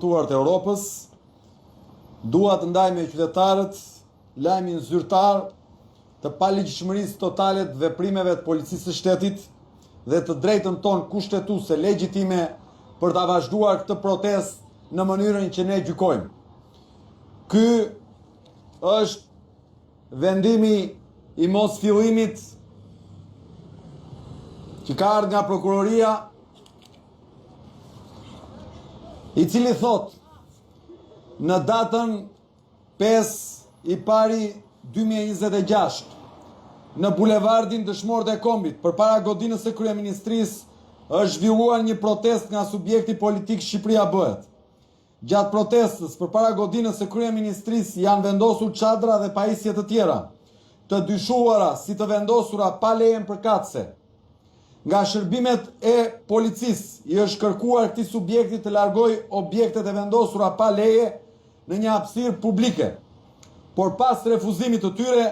korruptuar të Europës, dua të ndaj me qytetarët lajmin zyrtar të paligjshmërisë totale të veprimeve të policisë së shtetit dhe të drejtën tonë kushtetuese legjitime për ta vazhduar këtë protestë në mënyrën që ne gjykojmë. Ky është vendimi i mos fillimit që ka ardhur nga prokuroria, i cili thot në datën 5 i pari 2026 në bulevardin Dëshmorët e Kombit përpara godinës së kryeministrisë është zhvilluar një protestë nga subjekti politik Shqipëria Bëhet. Gjatë protestës përpara godinës së kryeministrisë janë vendosur çadra dhe pajisje të tjera, të dyshuara si të vendosura pa lejen përkatëse. Nga shërbimet e policisë i është kërkuar këtij subjekti të largojë objektet e vendosura pa leje në një hapësirë publike. Por pas refuzimit të tyre,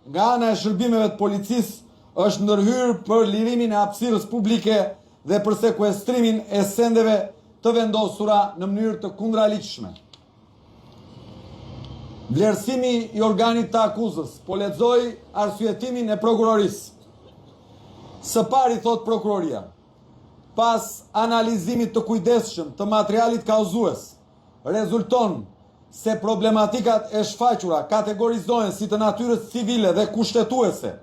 nga ana e shërbimeve të policisë është ndërhyrë për lirimin e hapësirës publike dhe për sekuestrimin e sendeve të vendosura në mënyrë të kundraligjshme. Vlerësimi i organit të akuzës, po lexoj arsyetimin e prokurorisë. Së pari, thot prokuroria, pas analizimit të kujdesshëm të materialit kauzues, rezulton se problematikat e shfaqura kategorizohen si të natyrës civile dhe kushtetuese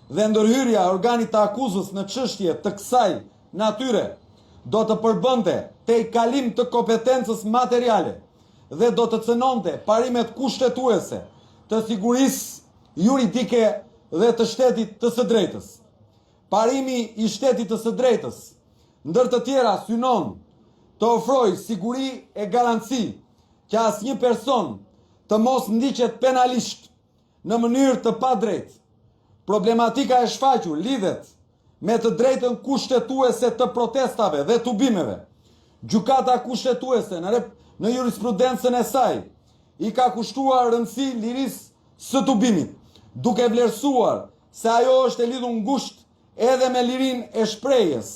dhe ndërhyrja e organit të akuzës në çështje të kësaj natyre do të përbënte tej kalim të kompetencës materiale dhe do të cënonte parimet kushtetuese të sigurisë juridike dhe të shtetit të së drejtës. Parimi i shtetit të së drejtës, ndër të tjera, synon të ofrojë siguri e garanci që asnjë person të mos ndiqet penalisht në mënyrë të padrejtë. Problematika e shfaqur lidhet me të drejtën kushtetuese të protestave dhe tubimeve. Gjykata kushtetuese në jurisprudencën e saj i ka kushtuar rëndësi lirisë së tubimit, duke vlerësuar se ajo është e lidhur ngushtë edhe me lirinë e shprehjes,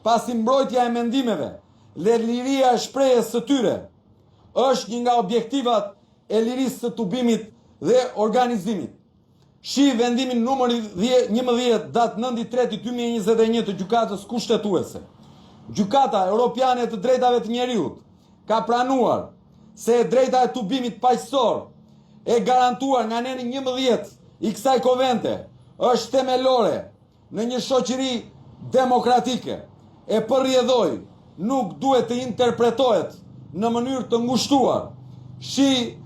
pasi mbrojtja e mendimeve dhe liria e shprehjes së tyre është një nga objektivat e lirisë së tubimit dhe organizimit. Shi vendimin numër 11 datë 9/3/2021 të gjykatës kushtetuese. Gjykata Europiane të Drejtave të Njeriut ka pranuar se e drejta e tubimit paqësor e garantuar nga neni 11 i kësaj konvente është themelore në një shoqëri demokratike, e përrjedhoj nuk duhet të interpretohet në mënyrë të ngushtuar. Shi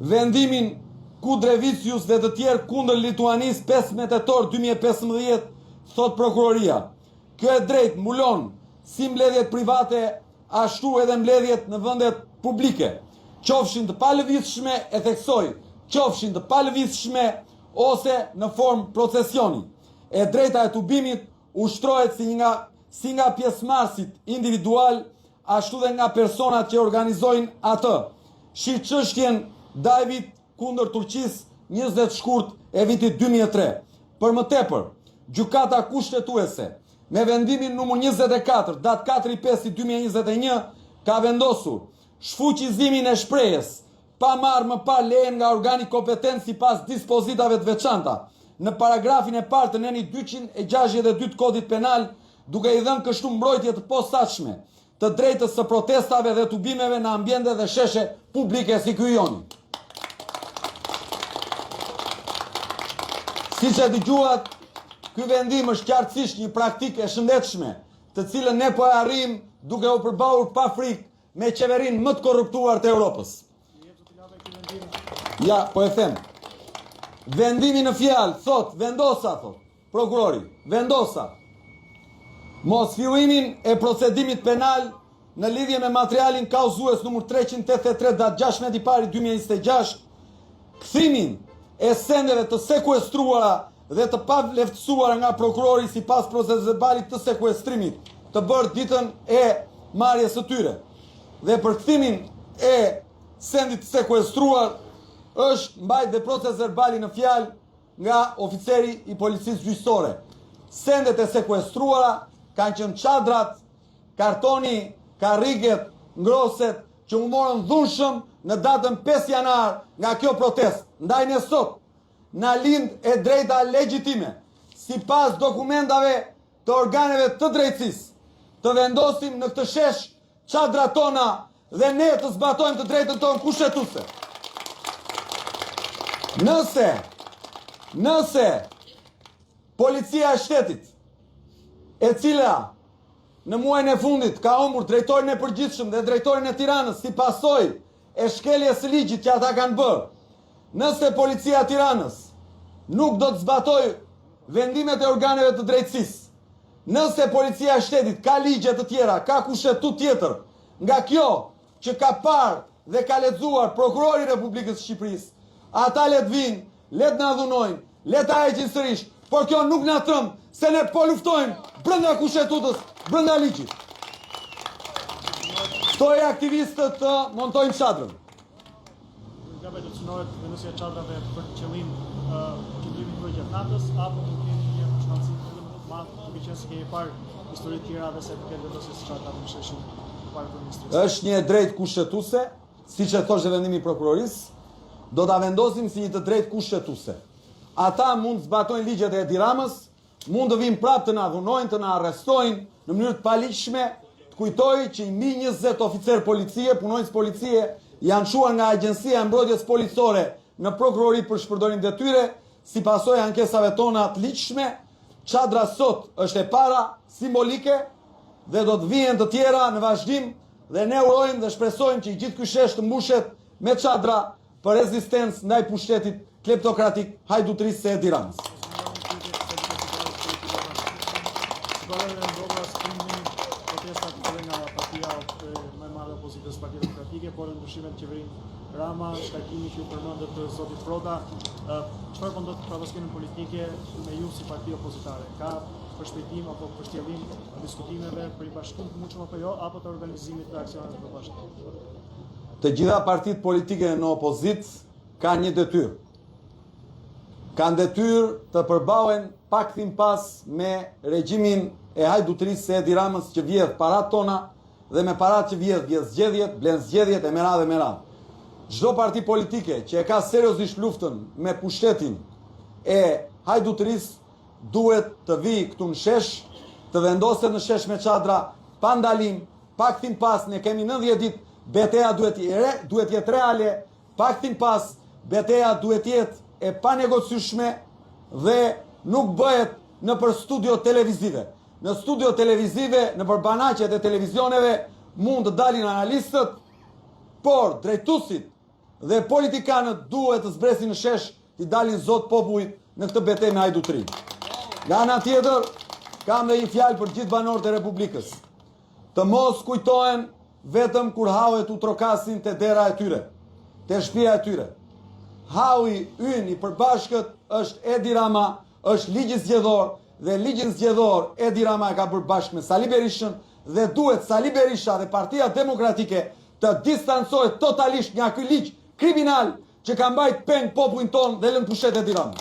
vendimin Kudrevicius dhe të tjerë kundër Lituanisë 15 tetor 2015, thot prokuroria. Kjo e drejt mbulon si mbledhjet private, ashtu edhe mbledhjet në vendet publike, qofshin të palëvizshme, e theksoj, qofshin të palëvizshme ose në formë procesioni. E drejta e tubimit ushtrohet si nga pjesëmarrësit individual, ashtu dhe nga personat që organizojnë atë. Shi çështjen David kundër Turqisë 20 shkurt e vitit 2003. Për më tepër, gjykata kushtetuese me vendimin numër 24 datë 4/5/2021 ka vendosur shfuqizimin e shprehjes pa marrë më parë lejen nga organi kompetent sipas dispozitave të veçanta në paragrafin e parë të neni 262 të kodit penal, duke i dhënë kështu mbrojtje të posaçme të drejtës së protestave dhe tubimeve në ambiente dhe sheshe publike si ky joni. Siç e dëgjuat, ky vendim është qartësisht një praktikë e shëndetshme, të cilën ne po e arrijmë duke u përballur pa frikë me qeverinë më të korruptuar të Europës. Ja, po e them. Vendimi në fjalë, thot, vendosa, thot, prokurori, vendosa. Mos fillimin e procedimit penal në lidhje me materialin kauzues numër 383 datë 16 i pari 2026, kthimin e sendeve të sekuestruara dhe të pavleftësuara nga prokurori sipas procesverbalit të sekuestrimit të bërë ditën e marrjes së tyre. Dhe për kthimin e sendit të sekuestruar është mbajt dhe proces verbali në fjalë nga oficeri i policisë gjyqësore. Sendet e sekuestruara kanë qenë çadrat, kartoni, karriget, ngroset që u morën dhunshëm në datën 5 janar nga kjo protest. Ndaj ne sot, na lind e drejta legjitime, si pas dokumentave të organeve të drejtësisë, të vendosim në këtë shesh çadrat tona dhe ne të zbatojmë të drejtën tonë kushtetuese. Nëse policia e shtetit, e cila në muajin e fundit ka humbur drejtorin e përgjithshëm dhe drejtorin e Tiranës si pasojë e shkeljes së ligjit që ata kanë bërë, nëse policia e Tiranës nuk do të zbatojë vendimet e organeve të drejtësisë, nëse policia e shtetit ka ligje të tjera, ka kushtetut tjetër, nga kjo që ka parë dhe ka lexuar prokurori i Republikës së Shqipërisë, ata le të vinë, le të na dhunojnë, le të heqin sërish, por kjo nuk na trëm, se ne po luftojmë brenda kushtetutës, brenda ligjit. Ftoj aktivistët të montojnë çadrën. Nga do të synohet vendosja e çadrave për qëllim qëndrimin për gjatë natës, apo do keni një shkallësim më të madh, duke qenë se kemi parë histori të tjera dhe se përket vendosjes së çadrave në sheshin parë kryeministrisë. Është një drejtë kushtetuese, siç e thoshte vendimi i prokurorisë, do ta vendosim si një të drejtë kushtetuese. Ata mund të zbatojnë ligjet e Edi Ramës, mund të vinë prapë të na dhunojnë, të na arrestojnë në mënyrë të paligjshme. Të kujtoj që i mbi 20 oficer policie, punonjës policie, janë shuar nga Agjencia e Mbrojtjes Policore në prokurori për shpërdorim detyre, si pasojë ankesave tona të ligjshme. Çadra sot është e para, simbolike, dhe do të vihen të tjera në vazhdim, dhe ne urojmë dhe shpresojmë që i gjithë ky shesh të mbushet me çadra për rezistencë ndaj pushtetit kleptokratik hajdutrisë së Edi Ramës. Partia Demokratike, por në ndryshimet të qeverinë Rama, shtakimi që ju përmendët të zotit Frota, çfarë po ndodh prapaskenën politike me ju si parti opozitare? Ka përshpejtim apo përshtjellim të diskutimeve për i bashkim të mundshëm apo jo, apo të organizimit të aksioneve të bashkë? Të gjitha partitë politike në opozit kanë një detyrë. Kanë detyrë të përballen pak thim pas me regjimin e hajdutrisë së Edi Ramës që vjedh parat tona, dhe me parat që vjedh zgjedhjet, blen zgjedhjet e me radhë. Çdo parti politike që e ka seriozisht luftën me pushtetin e hajdutrisë duhet të vijë këtu në shesh, të vendoset në shesh me çadra, pa ndalim, pak thim pas, ne kemi 90 ditë, betejë duhet jetë reale, pak thim pas, betejë duhet jetë e panegociueshme dhe nuk bëhet nëpër studio televizive. Në studio televizive, në përbanaqet e televizioneve, mund të dalin analistët, por drejtuesit dhe politikanët duhet të zbresin në shesh të dalin zot popullit në këtë betejë me hajdutrin. Nga ana tjetër, kam dhe një fjalë për gjithë banorët e Republikës. Të mos kujtohen vetëm kur hauet u trokasin te dera e tyre, te shtëpia e tyre. Haui ynë i përbashkët është Edi Rama, është ligji zgjedhor, dhe ligjin zgjedhor Edi Rama e ka bërë bashkë me Sali Berishën dhe duhet Sali Berisha dhe Partia Demokratike të distancohet totalisht nga ky ligj kriminal që ka mbajt peng popullin ton dhe lën pushet Edi Rama.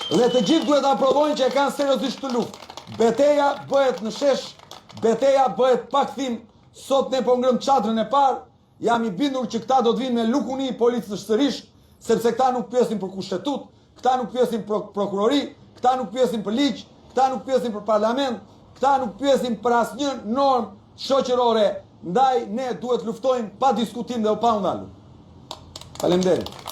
Dhe të gjithë duhet aprovojnë që e kanë seriozisht të luftë. Betejë bëhet në shesh, betejë bëhet pak thim, sot ne po ngrëm çadrën e parë, jam i bindur që këta do të vinë me lukuni i policës sërish, sepse këta nuk pyesin për kushtetut, këta nuk pyesin për prokurori, këta nuk pyesin për ligj, këta nuk pyesin për parlament, këta nuk pyesin për asnjë normë shoqërore, ndaj ne duhet luftojmë pa diskutim dhe pa u ndalur. Faleminderit.